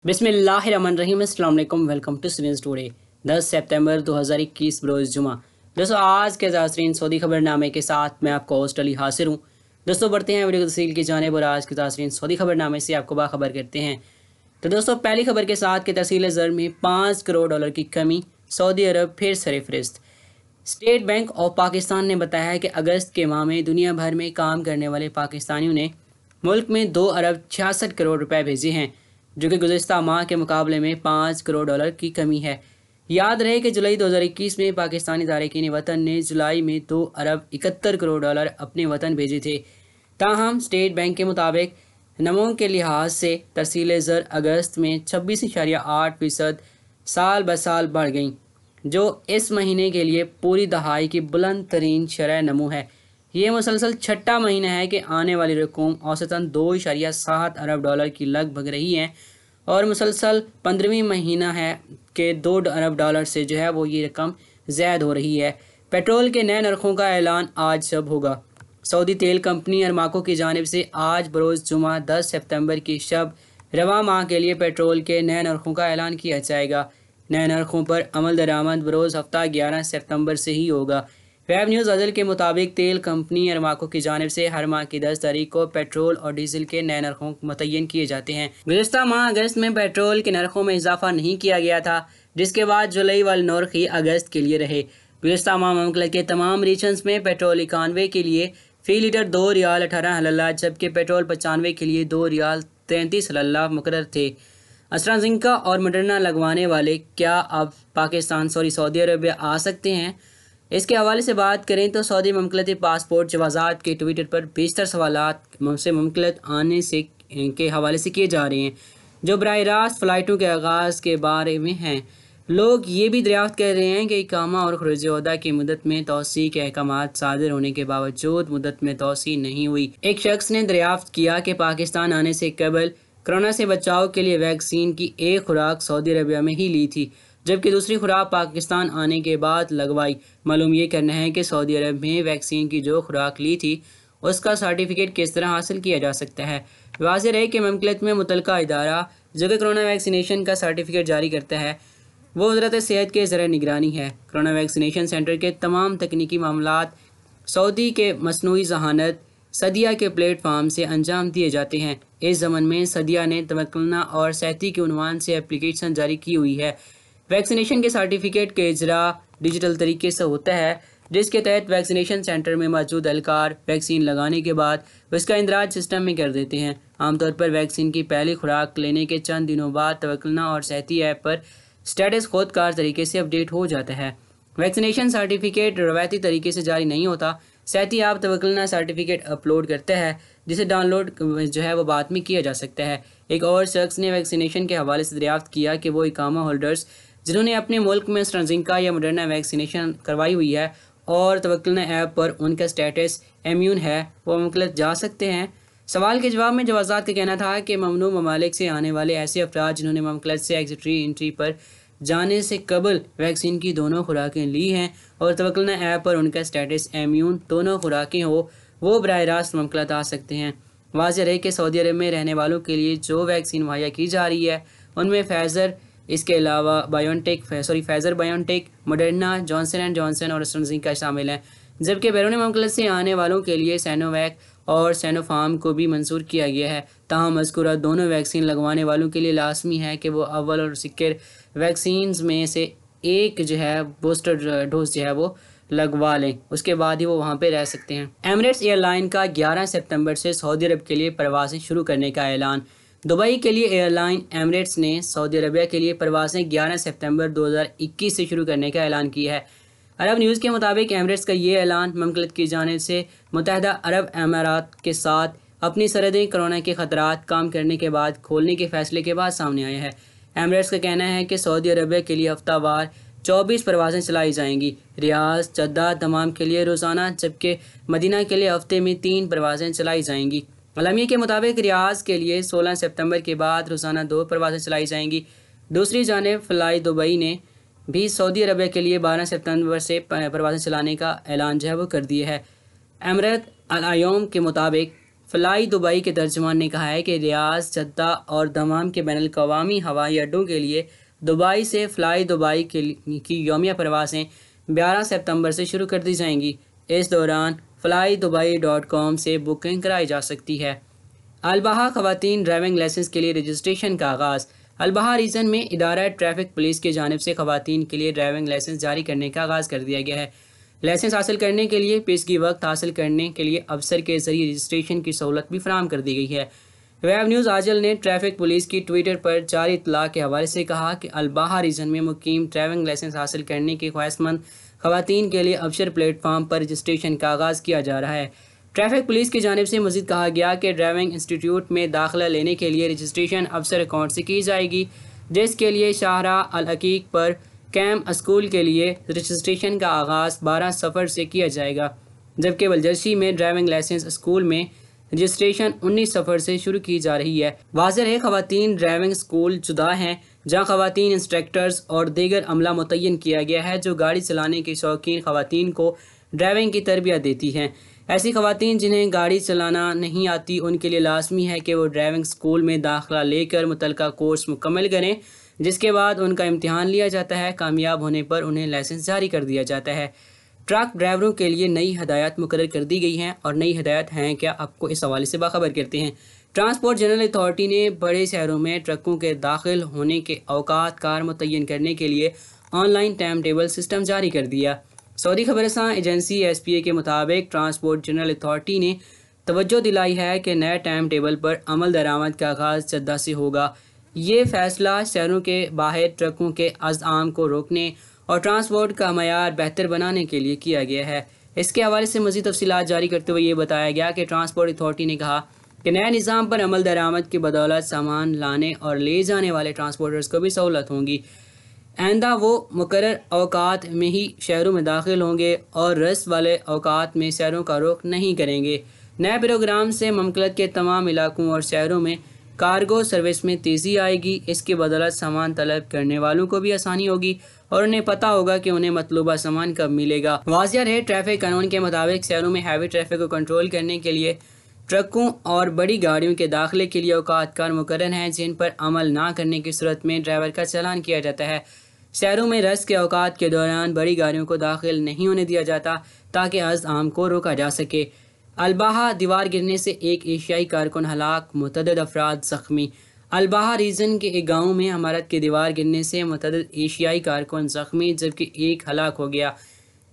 बिस्मिल्लाहिर्रहमानिर्रहीम, अस्सलाम वालेकुम। Welcome to series today. 10 सितंबर 2021 बरोज़ जुमा। दोस्तों, आज के ताज़रीन सऊदी खबरनामे के साथ मैं आपको होस्ट अली हासिर हूँ। दोस्तों, बढ़ते हैं वीडियो तफसील की जानिब और आज के ताज़रीन सऊदी खबरनामे से आपको बाखबर करते हैं। तो दोस्तों, पहली खबर के साथ के तहसील ज़र में 5 करोड़ डॉलर की कमी, सऊदी अरब फिर सरफहरिस्त। स्टेट बैंक ऑफ पाकिस्तान ने बताया है कि अगस्त के माह में दुनिया भर में काम करने वाले पाकिस्तानियों ने मुल्क में 2 अरब 66 करोड़ रुपए भेजे हैं, जो कि गुज़िश्ता माह के मुकाबले में 5 करोड़ डॉलर की कमी है। याद रहे कि जुलाई 2021 में पाकिस्तानी तारकीन वतन ने जुलाई में 2 अरब 71 करोड़ डॉलर अपने वतन भेजे थे। ताहम स्टेट बैंक के मुताबिक नमो के लिहाज से तरसील ज़र अगस्त में 26.8% साल ब साल बढ़ गई, जो इस महीने के लिए पूरी दहाई की बुलंद तरीन शरह नमू है। ये मुसलसल छठा महीना है कि आने वाली रकूम औसतन 2.7 अरब डॉलर की लगभग रही है और मुसलसल 15वीं महीना है कि 2 अरब डॉलर से जो है वो ये रकम ज़्यादा हो रही है। पेट्रोल के नए नरखों का ऐलान आज शब होगा। सऊदी तेल कंपनी अरमाको की जानिब से आज बरोज़ जुमा 10 सितंबर की शब रवा माह के लिए पेट्रोल के नए नरखों का ऐलान किया जाएगा। नए नरखों पर अमल दरामद बरोज़ हफ्ता 11 सितंबर से ही होगा। वेब न्यूज़ अजल के मुताबिक तेल कंपनी अरमाको की जानिब से हर माह की 10 तारीख को पेट्रोल और डीजल के नए नरखों मुतय्यन किए जाते हैं। गुज़िश्ता माह अगस्त में पेट्रोल के नरखों में इजाफा नहीं किया गया था, जिसके बाद जुलाई वाले नरख ही अगस्त के लिए रहे। गुज़िश्ता माह मुल्क के तमाम रीजन्स में पेट्रोल 91 के लिए फ़ी लीटर 2 रियाल 18 हलल्ला, जबकि पेट्रोल 95 के लिए 2 रियाल 33 हलल्ला मुकर्रर थे। एस्ट्राज़ेनेका और मॉडर्ना लगवाने वाले क्या अब सऊदी अरब आ सकते हैं? इसके हवाले से बात करें तो सऊदी ममलकती पासपोर्ट जवाज़ात के ट्विटर पर बेशतर सवालात से ममलकत आने से के हवाले से किए जा रहे हैं, जो बराह रास्त फ़्लाइटों के आगाज़ के बारे में हैं। लोग ये भी दरियाफ्त कर रहे हैं कि इकामा और खरूज ओहदा की मुद्दत में तोसी के अहकामात सादिर होने के बावजूद मुद्दत में तोसी नहीं हुई। एक शख्स ने दरियाफ्त किया कि पाकिस्तान आने से कबल कोरोना से बचाव के लिए वैक्सीन की एक खुराक सऊदी अरबिया में ही ली थी, जबकि दूसरी खुराक पाकिस्तान आने के बाद लगवाई। मालूम ये करना है कि सऊदी अरब में वैक्सीन की जो खुराक ली थी उसका सर्टिफिकेट किस तरह हासिल किया जा सकता है। वाज़ेह रहे कि ममलकत में मुतलका इदारा जो कि कोरोना वैक्सीनेशन का सर्टिफिकेट जारी करता है वो वज़ारत सेहत के ज़रिए निगरानी है। कोरोना वैक्सीनेशन सेंटर के तमाम तकनीकी मामलात सऊदी के मसनूई ज़हानत सदिया के प्लेटफार्म से अंजाम दिए जाते हैं। इस ज़मन में सदिया ने तवक्कुलना और सेहती के उन्वान से एप्लीकेशन जारी की हुई है। वैक्सीनेशन के सर्टिफिकेट के इजरा डिजिटल तरीके से होता है, जिसके तहत वैक्सीनेशन सेंटर में मौजूद एहलकार वैक्सीन लगाने के बाद उसका इंदराज सिस्टम में कर देते हैं। आमतौर पर वैक्सीन की पहली खुराक लेने के चंद दिनों बाद तवक्कुलना और सेहती ऐप पर स्टेटस खुदकार तरीके से अपडेट हो जाता है। वैक्सीनेशन सर्टिफिकेट रवायती तरीके से जारी नहीं होता। सेहती ऐप तवक्कुलना सर्टिफिकेट अपलोड करता है, जिसे डाउनलोड जो है वो बाद में किया जा सकता है। एक और शख्स ने वैक्सीनेशन के हवाले से दरियाफ्त किया कि वो इकामा होल्डर्स जिन्होंने अपने मुल्क में एस्ट्राज़ेनेका या मॉडर्ना वैक्सीनेशन करवाई हुई है और तवक्कुलना ऐप पर उनका स्टेटस इम्यून है, वो ममलकत जा सकते हैं। सवाल के जवाब में जवाज़ात का कहना था कि ममनू ममालिक से आने वाले ऐसे अफराद जिन्होंने ममलकत से एग्जिट एंट्री पर जाने से कबल वैक्सीन की दोनों खुराकें ली हैं और तवक्कुलना ऐप पर उनका स्टेटस इम्यून दोनों खुराकें हो, वो बराह रास्त ममलकत आ सकते हैं। वाज़ेह रहे कि सऊदी अरब में रहने वालों के लिए जो वैक्सीन मुहैया की जा रही है उनमें फ़ाइज़र, इसके अलावा Pfizer BioNTech, Moderna, Johnson and Johnson और एस्ट्राज़ेनेका शामिल हैं, जबकि बैरून मुल्क से आने वालों के लिए सैनोवैक और सैनोफार्म को भी मंजूर किया गया है। ताहम मज़कूरा दोनों वैक्सीन लगवाने वालों के लिए लाजमी है कि वो अव्वल और सिक्र वैक्सीन में से एक जो है बूस्टर डोज जो है वो लगवा लें, उसके बाद ही वो वहाँ पे रह सकते हैं। एमिरेट्स एयरलाइन का 11 सितंबर से सऊदी अरब के लिए परवाज़ें शुरू करने का ऐलान। दुबई के लिए एयरलाइन एमिरेट्स ने सऊदी अरबिया के लिए परवाज़ें 11 सितंबर 2021 से शुरू करने का ऐलान किया है। अरब न्यूज़ के मुताबिक एमिरेट्स का ये ऐलान ममलकत की जानिब से मुत्तहदा अरब अमारात के साथ अपनी सरहदें कोरोना के ख़तरात काम करने के बाद खोलने के फैसले के बाद सामने आया है। एमिरेट्स का कहना है कि सऊदी अरबिया के लिए हफ्तावार 24 परवाज़ें चलाई जाएंगी। रियाज, जद्दा, दमाम के लिए रोज़ाना, जबकि मदीना के लिए हफ्ते में 3 परवाज़ें चलाई जाएंगी। अलामिया के मुताबिक रियाज के लिए 16 सितंबर के बाद रोज़ाना 2 परवाज़ें चलाई जाएंगी। दूसरी जानिब फ़्लाई दुबई ने भी सऊदी अरबिया के लिए 12 सितंबर से परवाज़ें चलाने का ऐलान जो है वो कर दिया है। एमरत अल-आयोम के मुताबिक फ्लाई दुबई के तर्जुमान ने कहा है कि रियाद, जद्दा और दमाम के बैनुल अक़वामी हवाई अड्डों के लिए दुबई से फ्लाई दुबई की यौमिया परवासें 11 सितंबर से शुरू कर दी जाएंगी। इस दौरान flydubai.com से बुकिंग कराई जा सकती है। अलबहा ख़वातीन ड्राइविंग लाइसेंस के लिए रजिस्ट्रेशन का आगाज़। अलबहा रीजन में इदारा ट्रैफिक पुलिस की जानिब से ख़वातीन के लिए ड्राइविंग लाइसेंस जारी करने का आगाज़ कर दिया गया है। लाइसेंस हासिल करने के लिए पेशगी वक्त हासिल करने के लिए अफसर के जरिए रजिस्ट्रेशन की सहूलत भी फराहम कर दी गई है। वेब न्यूज़ आजल ने ट्रैफिक पुलिस की ट्विटर पर जारी इत्तला के हवाले से कहा कि अलबहा रीजन में मुकीम ड्राइविंग लाइसेंस हासिल करने के ख्वाहिशमंद ख़वातीन के लिए अफसर प्लेटफार्म पर रजिस्ट्रेशन का आगाज़ किया जा रहा है। ट्रैफिक पुलिस की जानिब से मज़ीद कहा गया कि ड्राइविंग इंस्टीट्यूट में दाखिला लेने के लिए रजिस्ट्रेशन अफसर अकाउंट से की जाएगी, जिसके लिए शाहरा अल हकीक पर कैंप स्कूल के लिए रजिस्ट्रेशन का आगाज़ 12 सफ़र से किया जाएगा, जबकि बलजर्शी में ड्राइविंग लाइसेंस स्कूल में रजिस्ट्रेशन 19 सफ़र से शुरू की जा रही है। वाज़ेह है ख़वातीन ड्राइविंग स्कूल जुदा हैं, जहाँ ख़वातीन इंस्ट्रक्टर्स और दीगर अमला मुतय्यन किया गया है जो गाड़ी चलाने की शौकीन ख़वातीन को ड्राइविंग की तरबियत देती हैं। ऐसी ख़वातीन जिन्हें गाड़ी चलाना नहीं आती, उनके लिए लाजमी है कि वो ड्राइविंग स्कूल में दाखिला लेकर मुतल्लिका कोर्स मुकम्मल करें, जिसके बाद उनका इम्तिहान लिया जाता है। कामयाब होने पर उन्हें लाइसेंस जारी कर दिया जाता है। ट्रक ड्राइवरों के लिए नई हदायत मुकर्रर कर दी गई हैं, और नई हदायत हैं क्या, आपको इस हवाले से बाखबर करते हैं। ट्रांसपोर्ट जनरल अथॉरिटी ने बड़े शहरों में ट्रकों के दाखिल होने के औकात कार मुतय्यन करने के लिए ऑनलाइन टाइम टेबल सिस्टम जारी कर दिया। सऊदी खबरसां एजेंसी SPA के मुताबिक ट्रांसपोर्ट जनरल अथॉरिटी ने तवज्जो दिलाई है कि नए टाइम टेबल पर अमल दरामद का आगाज़ जद्दा से होगा। ये फैसला शहरों के बाहर ट्रकों के अज़ाम को रोकने और ट्रांसपोर्ट का मयार बेहतर बनाने के लिए किया गया है। इसके हवाले से मज़ीद तफसीलात जारी करते हुए ये बताया गया कि ट्रांसपोर्ट अथॉरिटी ने कहा कि नए निज़ाम पर अमल दरामद की बदौलत सामान लाने और ले जाने वाले ट्रांसपोर्टर्स को भी सहूलत होंगी। आइंदा वो मुकर्रर औकात में ही शहरों में दाखिल होंगे और रस वाले औकात में शहरों का रुख नहीं करेंगे। नए प्रोग्राम से ममलकत के तमाम इलाकों और शहरों में कार्गो सर्विस में तेज़ी आएगी। इसकी बदौलत सामान तलब करने वालों को भी आसानी होगी और उन्हें पता होगा कि उन्हें मतलूबा सामान कब मिलेगा। वाज़िया है, ट्रैफिक कानून के मुताबिक शहरों में हैवी ट्रैफिक को कंट्रोल करने के लिए ट्रकों और बड़ी गाड़ियों के दाखिले के लिए औकात कार मुकर्रर हैं, जिन पर अमल ना करने की सूरत में ड्राइवर का चालान किया जाता है। शहरों में रस के औकात के दौरान बड़ी गाड़ियों को दाखिल नहीं होने दिया जाता ताकि अज़ाम को रोका जा सके। अलबहा दीवार गिरने से एक एशियाई कारकुन हलाक, मुतअद्दिद अफराद ज़ख्मी। अलबहा रीजन के एक गाँव में इमारत की दीवार गिरने से मुतअद्दिद एशियाई कारकुन ज़ख्मी जबकि एक हलाक हो गया।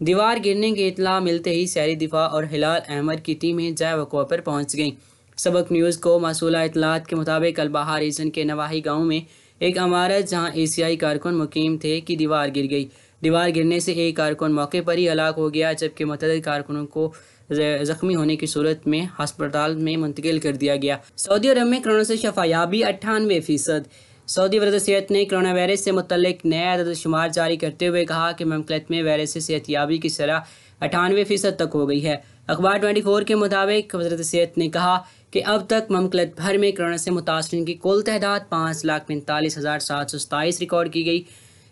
दीवार गिरने की इत्तला मिलते ही शहरी दिफा और हिलाल अहमद की टीमें जाए वक़्वा पर पहुँच गईं। सबक न्यूज़ को मसूला इत्तलात के मुताबिक अलबहा रीजन के नवाही गाँव में एक इमारत जहाँ एशियाई कारकुन मुकीम थे की दीवार गिर गई। दीवार गिरने से एक कारकुन मौके पर ही हलाक हो गया, जबकि मुतअद्दिद कारकुनों को ज़ख्मी होने की सूरत में अस्पताल में मुंतकिल कर दिया गया। सऊदी अरब में कोरोना से शफायाबी 98%। सऊदी वज़ीर सेहत ने कोरोना वायरस से मुतल्लिक नया अदद शुमार जारी करते हुए कहा कि ममलकत में वायरस से सेहतयाबी की शरह 98% तक हो गई है। अखबार 24 के मुताबिक वज़ीर सेहत ने कहा कि अब तक ममलकत भर में कोरोना से मुतासरीन की कुल तादाद 5,45,727 रिकॉर्ड की गई,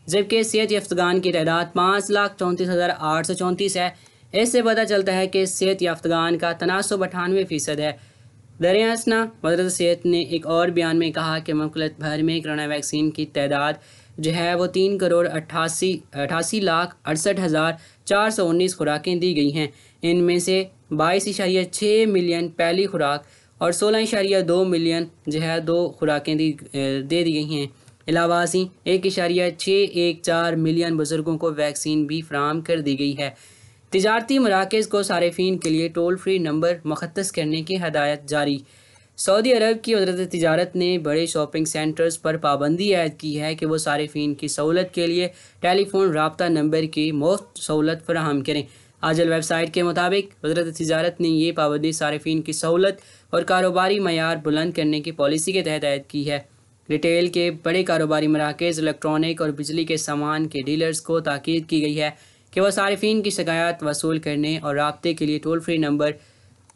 जबकि सेहत याफ्तगान की तादाद 5,34,834 है। इससे पता चलता है कि सेहत याफ्तगान का तनासुब 98% है। दरियासना वज़ीर सेहत ने एक और बयान में कहा कि ममलकत भर में कोरोना वैक्सीन की तादाद जो है वो 3,88,68,419 खुराकें दी गई हैं। इनमें से 22.6 मिलियन पहली खुराक और 16.2 मिलियन जो है 2 खुराकें दे दी गई हैं। इलावासी 1.614 मिलियन बुजुर्गों को वैक्सीन भी फराहम कर दी गई है। तिजारती मराकज़ को सारिफीन के लिए टोल फ्री नंबर मुख्तस करने की हदायत जारी। सऊदी अरब की वज़ारत तिजारत ने बड़े शॉपिंग सेंटर्स पर पाबंदी आयद की है कि वो सारिफीन की सहूलत के लिए टेलीफोन राब्ता नंबर की मुफ्त सहूलत फराहम करें। आजल वेबसाइट के मुताबिक वज़ारत तिजारत ने ये पाबंदी सारिफीन की सहूलत और कारोबारी मयार बुलंद करने की पॉलिसी के तहत आयद की है। रिटेल के बड़े कारोबारी मराकज़, इलेक्ट्रॉनिक और बिजली के सामान के डीलर्स को ताकीद की गई है कि वह सारिफीन की शिकायत वसूल करने और राब्ते के लिए टोल फ्री नंबर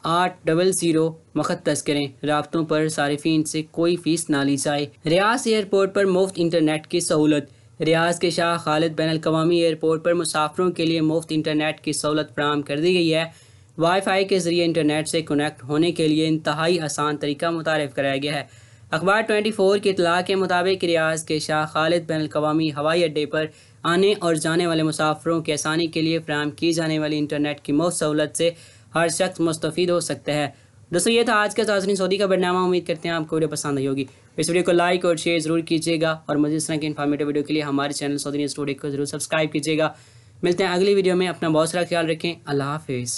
800 मुख्तस करें। राब्तों पर सारिफीन से कोई फ़ीस ना ली जाए। रियाज एयरपोर्ट पर मुफ्त इंटरनेट की सहूलत। रियाज के शाह खालिद बैनुल अक़वामी एयरपोर्ट पर मुसाफिरों के लिए मुफ्त इंटरनेट की सहूलत फराहम कर दी गई है। वाईफाई के ज़रिए इंटरनेट से कनेक्ट होने के लिए इंतहाई आसान तरीका मुतारिफ़ कराया गया है। अखबार 24 की इतला के मुताबिक रियाज के शाह खालिद बैन अल-अक़वामी हवाई अड्डे पर आने और जाने वाले मुसाफिरों की आसानी के लिए फराहम की जाने वाली इंटरनेट की मुफ्त सहूलत से हर शख्स मुस्तफ़ीद हो सकता है। दोस्तों ये था आज का नाज़रीन सऊदी खबरनामा। उम्मीद करते हैं आपको वीडियो पसंद आई होगी। इस वीडियो को लाइक और शेयर ज़रूर कीजिएगा और मज़ीद इस तरह की इन्फॉर्मेटिव वीडियो के लिए हमारे चैनल सऊदी न्यूज़ टुडे को ज़रूर सब्सक्राइब कीजिएगा। मिलते हैं अगली वीडियो में। अपना बहुत सारा ख्याल रखें। अल्लाह हाफिज़।